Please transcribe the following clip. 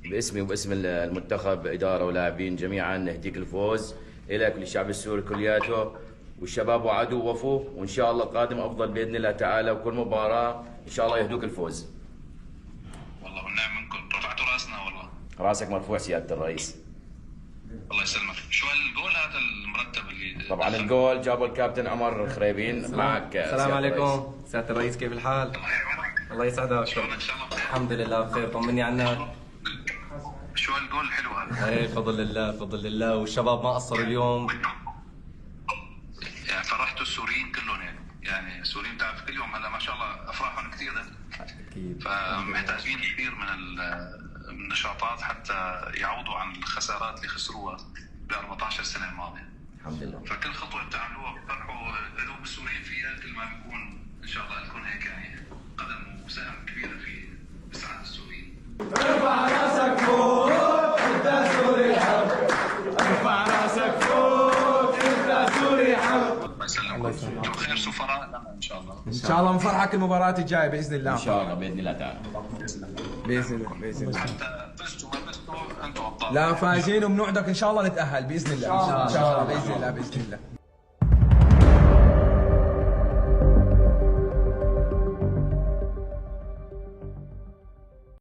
باسمي وباسم المنتخب اداره ولاعبين جميعا نهديك الفوز الك وللشعب السوري كلياته، والشباب وعدوا ووفوا، وان شاء الله القادم افضل باذن الله تعالى، وكل مباراه ان شاء الله يهدوك الفوز. والله والنعم منكم، رفعتوا راسنا والله. راسك مرفوع سياده الرئيس. الله يسلمك. شو الجول هذا المرتب اللي طبعا الجول جابه الكابتن عمر خريبين. معك السلام عليكم سيادة الرئيس، كيف الحال؟ الله يسعدك. شلونك؟ ان شاء الله بخير. الحمد لله بخير، طمني عنك. شو الجول الحلو هذا؟ ايه بفضل الله بفضل الله، والشباب ما قصروا اليوم. يعني فرحتوا السوريين كلهم، يعني السوريين بتعرف كل يوم هلا ما شاء الله افراحهم كثير، اكيد. فمحتاجين كثير من النشاطات حتى يعوضوا عن الخسارات اللي خسروها ب 14 سنه الماضيه. الحمد لله. فكل خطوه بتعملوها بتفرحوا قلوب السوريين فيها، كل ما بيكون ان شاء الله لكم هيك يعني قدم وسهم كبيره في اسعاد السوريين. ارفع راسك فوق انت سوري حر، ارفع راسك فوق انت سوري حر. الله يسلمكم. انتم خير سفراء لنا ان شاء الله. ان شاء الله بنفرحك المباراة الجاية باذن الله. ان شاء الله باذن الله تعالى. باذن الله باذن الله. حتى فزتوا ما فزتوا انتم ابطال. لا فايزين وبنوعدك ان شاء الله نتأهل باذن الله. ان شاء الله باذن الله باذن الله.